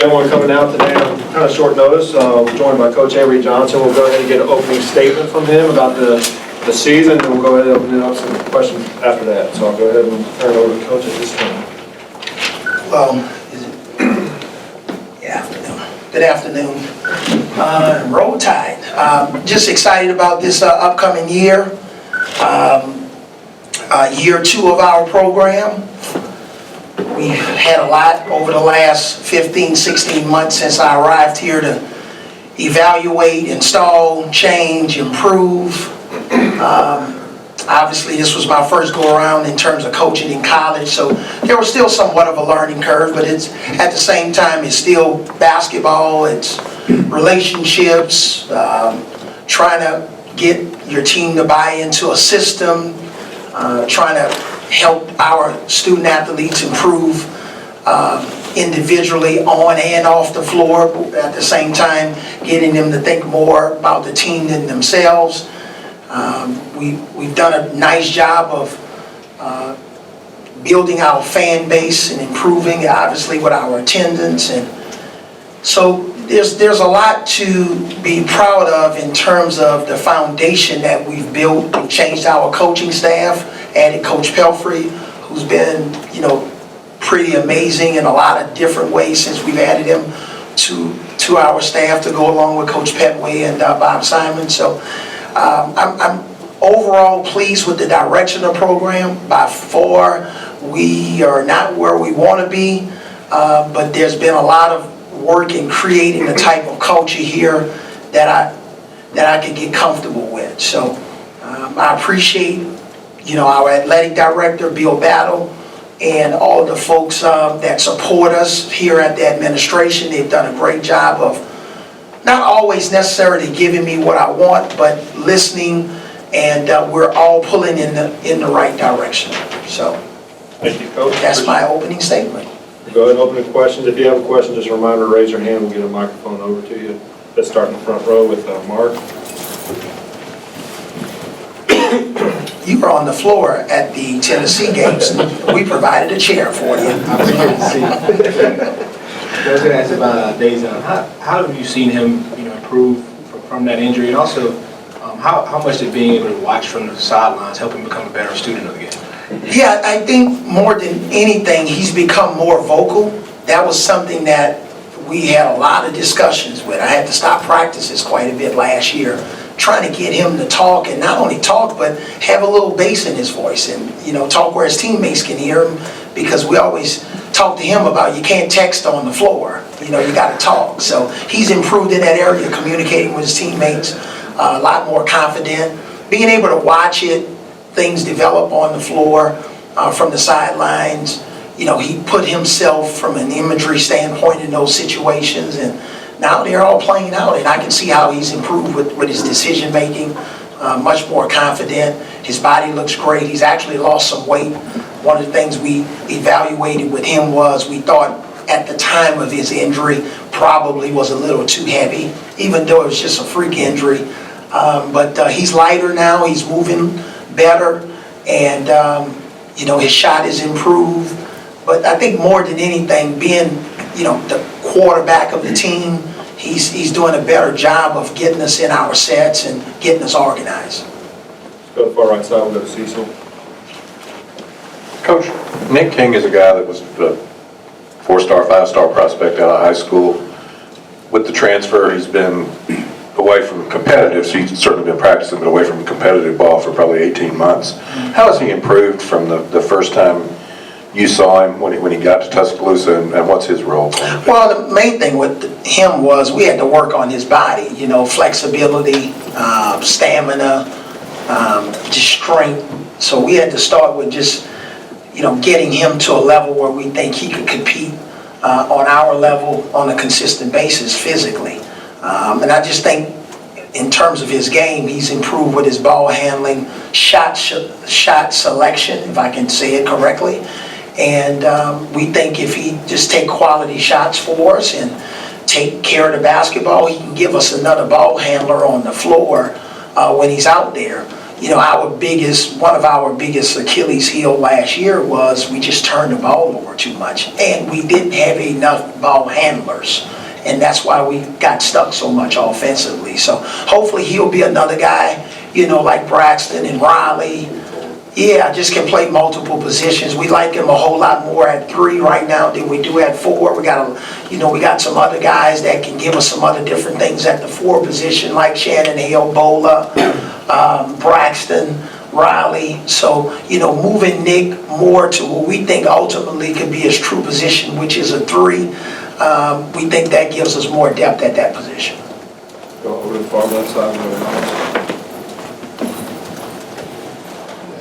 Everyone coming out today on kind of short notice. We're joined by Coach Avery Johnson. We'll go ahead and get an opening statement from him about the season, and we'll go ahead and open it up some questions after that. So I'll go ahead and turn it over to Coach at this time. Well, good afternoon. Roll Tide. Just excited about this upcoming year. Year 2 of our program. We've had a lot over the last 15, 16 months since I arrived here to evaluate, install, change, improve. Obviously, this was my first go-around in terms of coaching in college, so there was still somewhat of a learning curve, but it's at the same time, it's still basketball, it's relationships, trying to get your team to buy into a system, trying to help our student athletes improve individually on and off the floor, at the same time getting them to think more about the team than themselves. We've done a nice job of building our fan base and improving, obviously, with our attendance, and so there's a lot to be proud of in terms of the foundation that we've built. We've changed our coaching staff, added Coach Pelfrey, who's been, pretty amazing in a lot of different ways since we've added him to our staff to go along with Coach Petway and Bob Simon. So I'm overall pleased with the direction of the program. By far, we are not where we want to be, but there's been a lot of work in creating the type of culture here that I can get comfortable with. So I appreciate, our athletic director, Bill Battle, and all of the folks that support us here at the administration. They've done a great job of not always necessarily giving me what I want, but listening, and we're all pulling in the right direction. So Thank you, Coach. That's my opening statement. Go ahead and open the questions. If you have a question, just a reminder, raise your hand. We'll get a microphone over to you. Let's start in the front row with Mark. You were on the floor at the Tennessee games. We provided a chair for you. I was going to ask about Davion. How have you seen him, improve from that injury, and also how much did being able to watch from the sidelines help him become a better student of the game? Yeah, I think more than anything, he's become more vocal. That was something that we had a lot of discussions with. I had to stop practices quite a bit last year, trying to get him to talk, and not only talk, but have a little bass in his voice, and talk where his teammates can hear him, because we always talk to him about you can't text on the floor, you got to talk. So he's improved in that area, communicating with his teammates, a lot more confident, being able to watch it, things develop on the floor, from the sidelines. He put himself from an imagery standpoint in those situations, and now they're all playing out, and I can see how he's improved with his decision making, much more confident. His body looks great. He's actually lost some weight. One of the things we evaluated with him was we thought at the time of his injury probably was a little too heavy, even though it was just a freak injury. But he's lighter now. He's moving better, and his shot is improved. But I think more than anything, being the quarterback of the team, he's doing a better job of getting us in our sets and getting us organized. Let's go to the far right side. We'll go to Cecil. Coach, Nick King is a guy that was a 4-star, 5-star prospect out of high school. With the transfer, he's been away from competitive, so he's certainly been practicing, but away from competitive ball for probably 18 months. How has he improved from the first time you saw him when he got to Tuscaloosa, and what's his role? Well, the main thing with him was we had to work on his body, flexibility, stamina, just strength. So we had to start with just, getting him to a level where we think he could compete on our level on a consistent basis physically. And I just think in terms of his game, he's improved with his ball handling, shot selection, if I can say it correctly. And we think if he just take quality shots for us and take care of the basketball, he can give us another ball handler on the floor when he's out there. one of our biggest Achilles heel last year was we just turned the ball over too much, and we didn't have enough ball handlers. And that's why we got stuck so much offensively. So hopefully he'll be another guy, like Braxton and Riley. Yeah, just can play multiple positions. We like him a whole lot more at 3 right now than we do at 4. We got some other guys that can give us some other different things at the 4 position, like Shannon Hill, Bola, Braxton, Riley. So, moving Nick more to what we think ultimately could be his true position, which is a 3. We think that gives us more depth at that position. Go over to the far left side.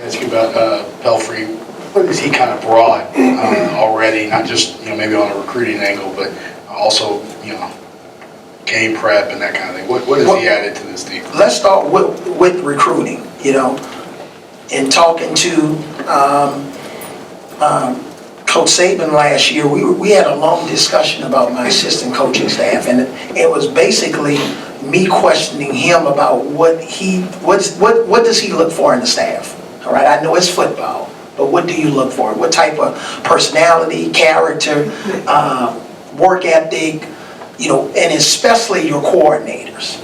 Ask you about Pelfrey. What has he kind of brought already? Not just maybe on a recruiting angle, but also game prep and that kind of thing. What has he added to this team? Let's start with recruiting. In talking to Coach Saban last year, we had a long discussion about my assistant coaching staff, and it was basically me questioning him about what does he look for in the staff. All right, I know it's football, but what do you look for? What type of personality, character, work ethic, and especially your coordinators.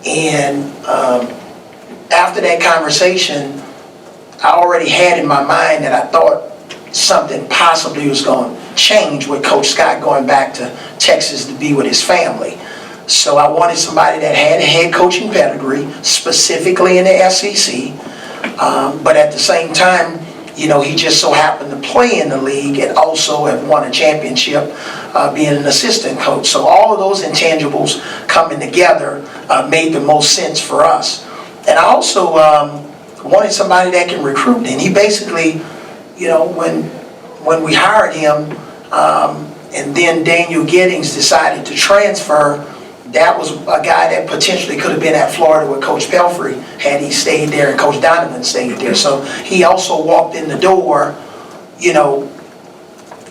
And after that conversation, I already had in my mind that I thought something possibly was going to change with Coach Scott going back to Texas to be with his family. So I wanted somebody that had a head coaching pedigree, specifically in the SEC, but at the same time, he just so happened to play in the league and also have won a championship being an assistant coach. So all of those intangibles coming together made the most sense for us. And I also wanted somebody that can recruit, and he basically, when we hired him, and then Daniel Giddings decided to transfer, that was a guy that potentially could have been at Florida with Coach Pelfrey had he stayed there and Coach Donovan stayed there. So he also walked in the door,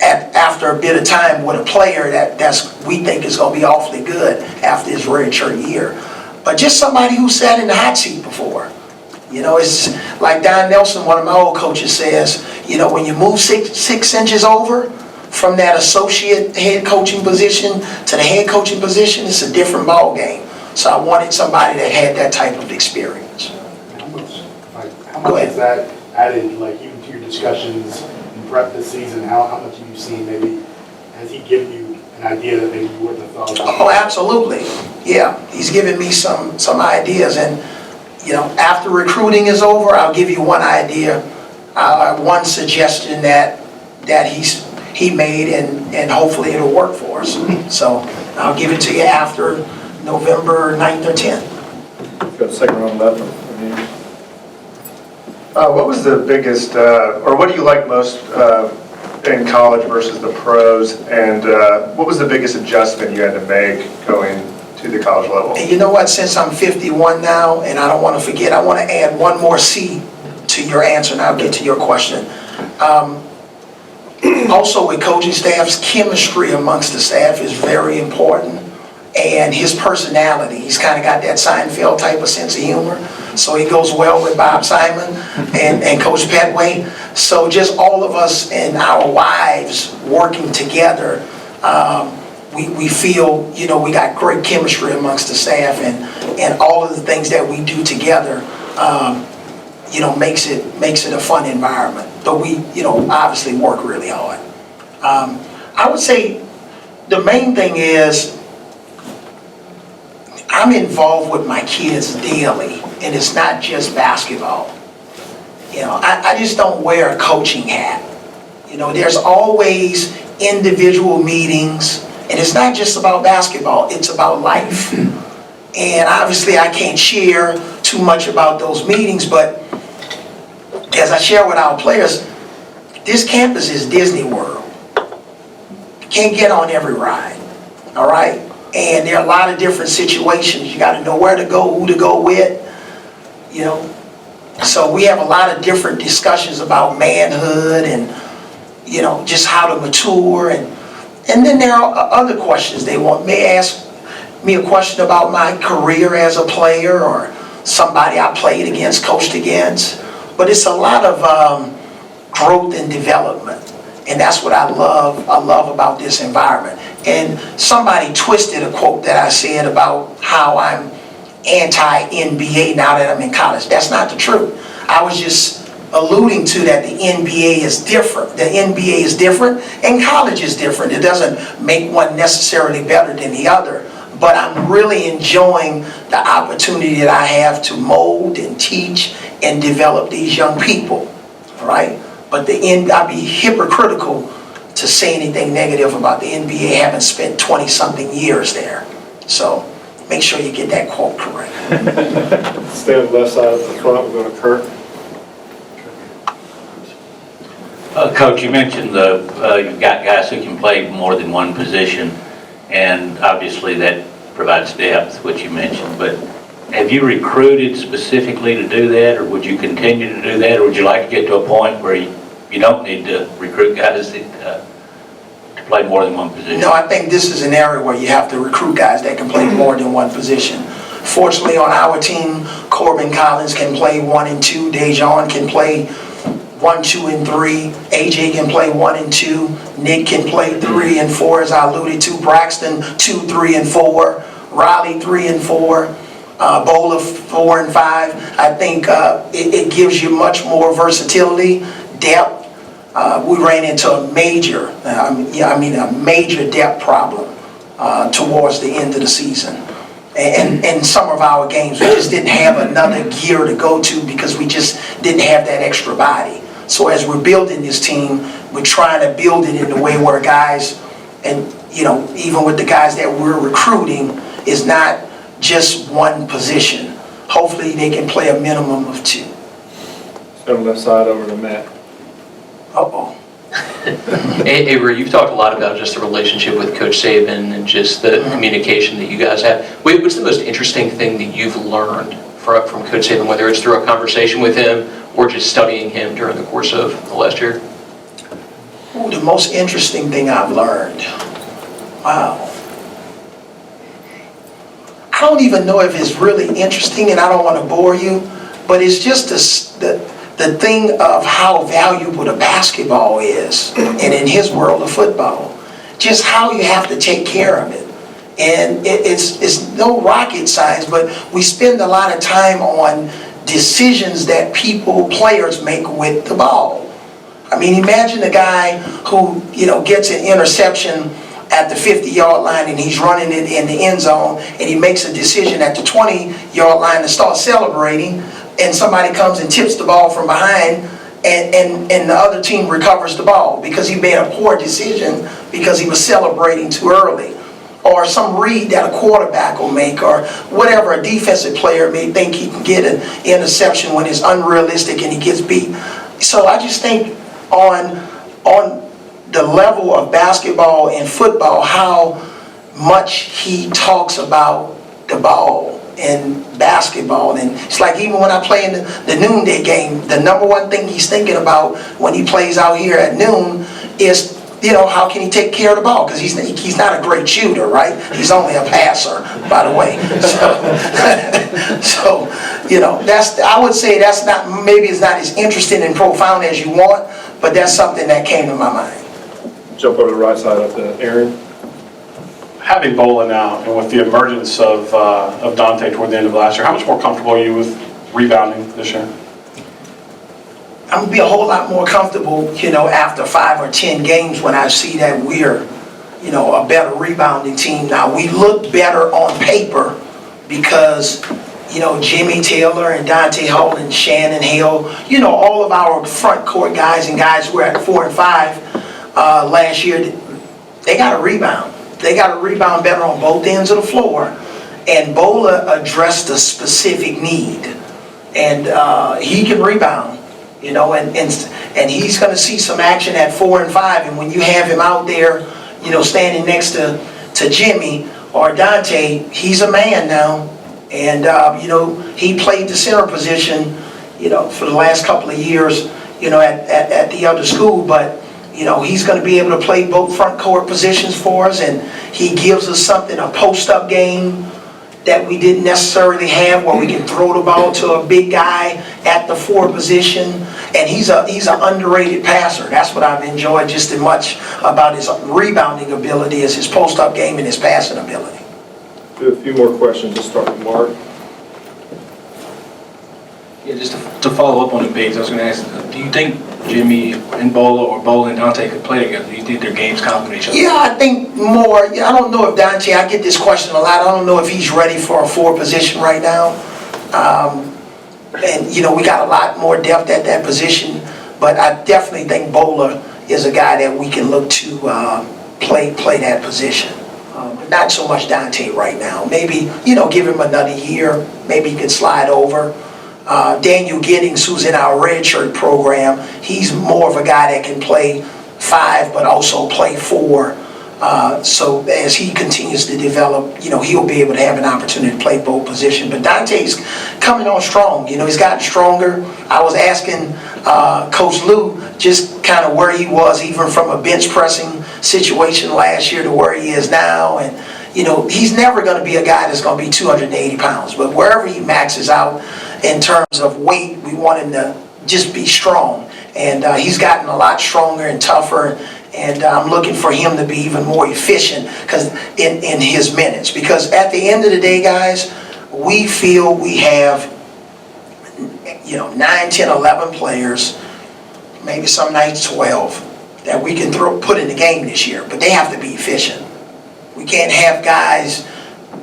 after a bit of time with a player we think is going to be awfully good after his redshirt year. But just somebody who sat in the hot seat before. It's like Don Nelson, one of my old coaches, says, when you move 6 inches over from that associate head coaching position to the head coaching position, it's a different ball game. So I wanted somebody that had that type of experience. How much has that added, even to your discussions in prep this season? How much have you seen? Maybe has he given you an idea that maybe you wouldn't have thought about? Oh, absolutely. Yeah, he's given me some ideas, and after recruiting is over, I'll give you one idea, one suggestion that he made, and hopefully it'll work for us. So I'll give it to you after November 9th or 10th. Got a second round left. What was the biggest, or what do you like most in college versus the pros, and what was the biggest adjustment you had to make going to the college level? And you know what, since I'm 51 now, and I don't want to forget, I want to add one more C to your answer, and I'll get to your question. Also with coaching staffs, chemistry amongst the staff is very important, and his personality, he's kind of got that Seinfeld type of sense of humor, so he goes well with Bob Simon and Coach Petway. So just all of us and our wives working together, we feel, we got great chemistry amongst the staff, and all of the things that we do together, makes it a fun environment. But we, obviously work really hard. I would say the main thing is I'm involved with my kids daily, and it's not just basketball. I just don't wear a coaching hat. There's always individual meetings, and it's not just about basketball, it's about life. And obviously I can't share too much about those meetings, but as I share with our players, this campus is Disney World. Can't get on every ride, all right? And there are a lot of different situations. You got to know where to go, who to go with, So we have a lot of different discussions about manhood and, just how to mature. And then there are other questions they may ask me a question about my career as a player, or somebody I played against, coached against. But it's a lot of growth and development. And that's what I love about this environment. And somebody twisted a quote that I said about how I'm anti-NBA now that I'm in college. That's not the truth. I was just alluding to that the NBA is different. The NBA is different and college is different. It doesn't make one necessarily better than the other. But I'm really enjoying the opportunity that I have to mold and teach and develop these young people, all right? But I'd be hypocritical to say anything negative about the NBA having spent 20-something years there. So make sure you get that quote correct. Stay on the left side of the front, we'll go to Kurt. Coach, you mentioned you've got guys who can play more than one position, and obviously that provides depth, which you mentioned, but have you recruited specifically to do that, or would you continue to do that, or would you like to get to a point where you don't need to recruit guys to play more than one position? No, I think this is an area where you have to recruit guys that can play more than one position. Fortunately, on our team, Corbin Collins can play 1 and 2, Dejon can play 1, 2, and 3. AJ can play 1 and 2. Nick can play 3 and 4, as I alluded to. Braxton 2, 3, and 4. Riley 3 and 4. Bola 4 and 5. I think it gives you much more versatility, depth. We ran into a major, a major depth problem towards the end of the season. And some of our games, we just didn't have another gear to go to because we just didn't have that extra body. So as we're building this team, we're trying to build it in a way where guys, and even with the guys that we're recruiting, is not just one position. Hopefully they can play a minimum of 2. Stay on the left side over to Matt. Uh-oh. Avery, you've talked a lot about just the relationship with Coach Saban and just the communication that you guys have. What's the most interesting thing that you've learned from Coach Saban, whether it's through a conversation with him or just studying him during the course of the last year? Ooh, the most interesting thing I've learned. Wow. I don't even know if it's really interesting, and I don't want to bore you, but it's just the thing of how valuable the basketball is, and in his world of football, just how you have to take care of it. And it's no rocket science, but we spend a lot of time on decisions that players make with the ball. I mean, imagine a guy who, gets an interception at the 50-yard line and he's running it in the end zone and he makes a decision at the 20-yard line to start celebrating, and somebody comes and tips the ball from behind and the other team recovers the ball because he made a poor decision because he was celebrating too early. Or some read that a quarterback will make, or whatever a defensive player may think he can get an interception when it's unrealistic and he gets beat. So I just think on the level of basketball and football, how much he talks about the ball and basketball. And it's like even when I play in the noonday game, the number one thing he's thinking about when he plays out here at noon is, how can he take care of the ball? Because he's not a great shooter, right? He's only a passer, by the way. So I would say that's not, maybe it's not as interesting and profound as you want, but that's something that came to my mind. Jump over to the right side up to Aaron. Having Bola now, and with the emergence of Dante toward the end of last year, how much more comfortable are you with rebounding this year? I'm gonna be a whole lot more comfortable, after 5 or 10 games when I see that we're, a better rebounding team. Now, we look better on paper because, Jimmy Taylor and Dante Hall and Shannon Hill, all of our front court guys and guys who were at 4 and 5 last year, they got to rebound. They got to rebound better on both ends of the floor. And Bola addressed a specific need. And he can rebound. And he's going to see some action at 4 and 5, and when you have him out there, standing next to Jimmy or Dante, he's a man now, and he played the center position, for the last couple of years, at the other school, but he's going to be able to play both front court positions for us, and he gives us something, a post-up game, that we didn't necessarily have, where we can throw the ball to a big guy at the 4 position. And he's an underrated passer. That's what I've enjoyed just as much about his rebounding ability as his post-up game and his passing ability. Do a few more questions, just start with Mark. Yeah, just to follow up on the bigs, I was going to ask, do you think Jimmy and Bola or Bola and Dante could play together? Do you think their games complement each other? Yeah, I think more. I don't know if Dante, I get this question a lot, I don't know if he's ready for a 4 position right now. And, we got a lot more depth at that position, but I definitely think Bola is a guy that we can look to play that position. But not so much Dante right now. Maybe, give him another year, maybe he could slide over. Daniel Giddings, who's in our redshirt program, he's more of a guy that can play 5 but also play 4. So as he continues to develop, he'll be able to have an opportunity to play both positions. But Dante's coming on strong. He's gotten stronger. I was asking Coach Lou just kind of where he was, even from a bench pressing situation last year to where he is now. And he's never going to be a guy that's going to be 280 pounds. But wherever he maxes out in terms of weight, we want him to just be strong. And he's gotten a lot stronger and tougher. And I'm looking for him to be even more efficient in his minutes. Because at the end of the day, guys, we feel we have 9, 10, 11 players, maybe some nights 12, that we can put in the game this year. But they have to be efficient. We can't have guys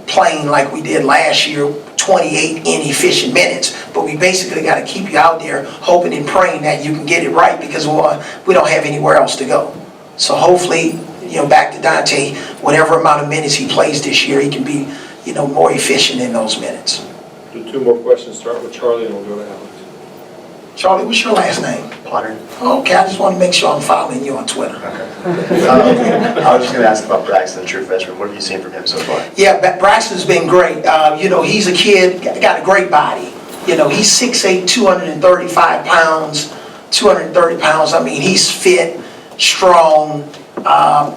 playing like we did last year, 28 inefficient minutes, but we basically got to keep you out there hoping and praying that you can get it right, because we don't have anywhere else to go. So hopefully, back to Dante, whatever amount of minutes he plays this year, he can be, more efficient in those minutes. Do 2 more questions, start with Charlie and we'll go to Alex. Charlie, what's your last name? Potter. Okay, I just want to make sure I'm following you on Twitter. I was just going to ask about Braxton, the true freshman. What have you seen from him so far? Yeah, Braxton's been great. He's a kid, got a great body. He's 6'8", 235 pounds, 230 pounds. I mean, he's fit, strong.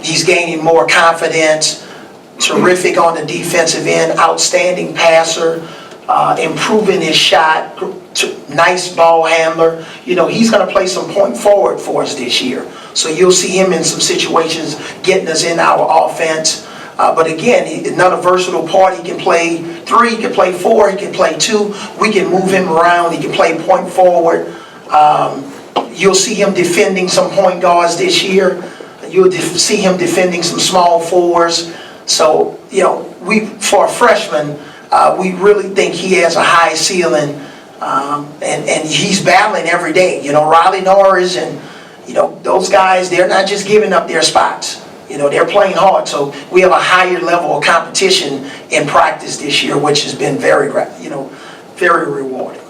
He's gaining more confidence. Terrific on the defensive end, outstanding passer, improving his shot, nice ball handler. He's going to play some point forward for us this year. So you'll see him in some situations getting us in our offense. But again, another versatile part. He can play 3, he can play 4, he can play 2. We can move him around. He can play point forward. You'll see him defending some point guards this year. You'll see him defending some small forwards. So, for a freshman, we really think he has a high ceiling. And he's battling every day. Riley Norris and, those guys, they're not just giving up their spots. They're playing hard. So we have a higher level of competition in practice this year, which has been very rewarding.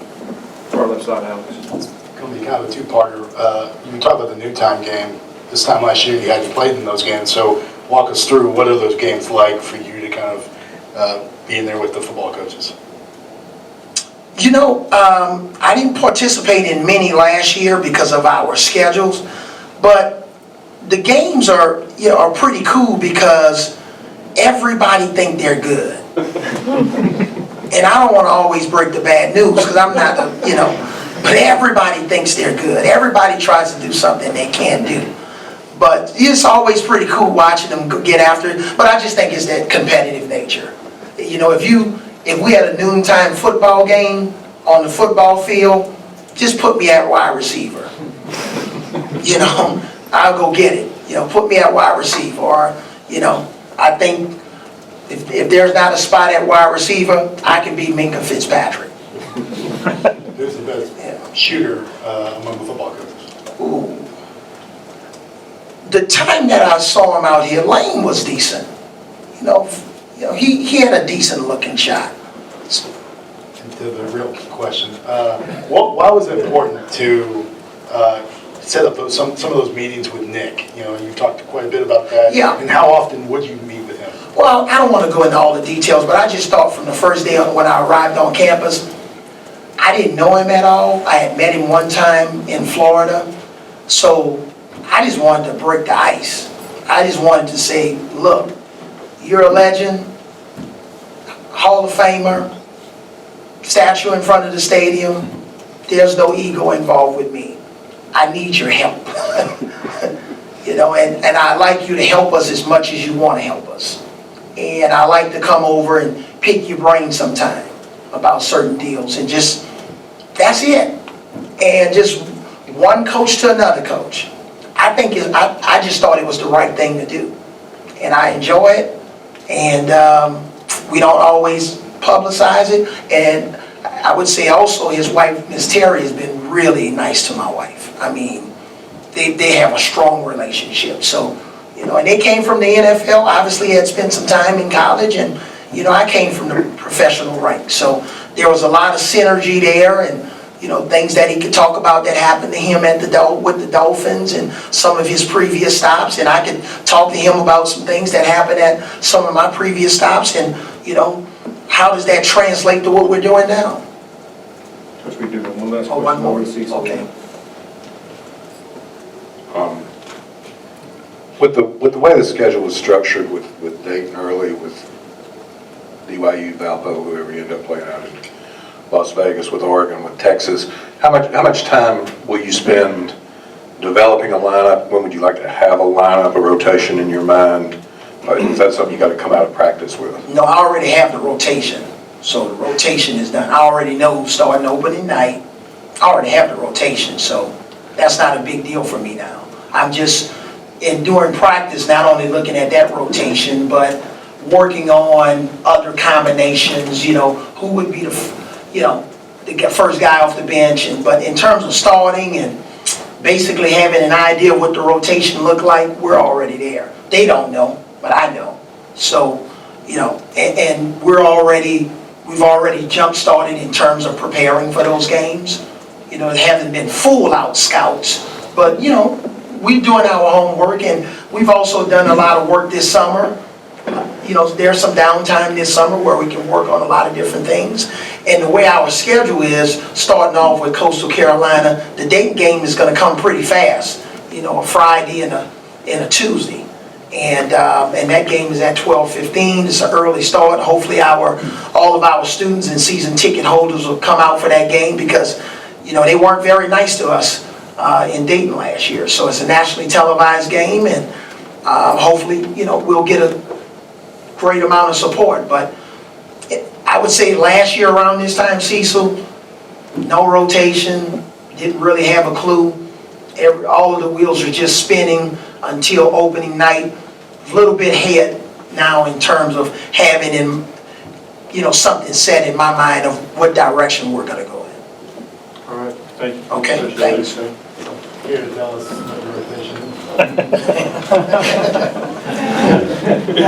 Far left side, Alex. It's going to be kind of a 2-parter. You talk about the Newtown game. This time last year, you guys played in those games. So walk us through, what are those games like for you to kind of be in there with the football coaches? I didn't participate in many last year because of our schedules, but the games are pretty cool because everybody think they're good. And I don't want to always break the bad news because I'm not, but everybody thinks they're good. Everybody tries to do something they can't do. But it's always pretty cool watching them get after it. But I just think it's that competitive nature. If we had a noontime football game on the football field, just put me at wide receiver. I'll go get it. Put me at wide receiver. Or, I think if there's not a spot at wide receiver, I can be Minka Fitzpatrick. Who's the best shooter among the football coaches? Ooh. The time that I saw him out here, Lane was decent. He had a decent looking shot. And to the real key question, why was it important to set up some of those meetings with Nick? You talked quite a bit about that. Yeah. And how often would you meet with him? Well, I don't want to go into all the details, but I just thought from the first day when I arrived on campus, I didn't know him at all. I had met him one time in Florida. So I just wanted to break the ice. I just wanted to say, look, you're a legend. Hall of Famer, statue in front of the stadium. There's no ego involved with me. I need your help. You know, and I'd like you to help us as much as you want to help us. And I like to come over and pick your brain sometime about certain deals, and just, that's it. And just one coach to another coach. I think I just thought it was the right thing to do. And I enjoy it. And we don't always publicize it. And I would say also his wife, Miss Terry, has been really nice to my wife. I mean, they have a strong relationship. So, you know, and they came from the NFL, obviously had spent some time in college, and, you know, I came from the professional ranks. So there was a lot of synergy there, and, you know, things that he could talk about that happened to him at with the Dolphins and some of his previous stops. And I could talk to him about some things that happened at some of my previous stops. And, you know, how does that translate to what we're doing now? Coach, we do one last Oh, question one more? over to Cecil. Okay. With the way the schedule was structured with Dayton early, with BYU, Valpo, whoever you end up playing out in Las Vegas, with Oregon, with Texas, how much time will you spend developing a lineup? When would you like to have a lineup, a rotation in your mind? Is that something you got to come out of practice with? No, I already have the rotation. So the rotation is done. I already know who's starting opening night. I already have the rotation, so that's not a big deal for me now. I'm just, during practice, not only looking at that rotation, but working on other combinations, you know, who would be the first guy off the bench. But in terms of starting and basically having an idea what the rotation looked like, we're already there. They don't know, but I know. So, you know, and we've already jump-started in terms of preparing for those games. You know, it haven't been full-out scouts, but, you know, we're doing our homework, and we've also done a lot of work this summer. You know, there's some downtime this summer where we can work on a lot of different things. And the way our schedule is, starting off with Coastal Carolina, the Dayton game is going to come pretty fast. You know, a Friday and a Tuesday. And that game is at 12:15. It's an early start. Hopefully all of our students and season ticket holders will come out for that game, because, you know, they weren't very nice to us in Dayton last year. So it's a nationally televised game, and hopefully, you know, we'll get a great amount of support. But I would say last year around this time, Cecil, no rotation, didn't really have a clue. All of the wheels are just spinning until opening night. A little bit ahead now in terms of having, you know, something set in my mind of what direction we're going to go in. All right, thank you. Okay, thanks. Here to tell us about your rotation.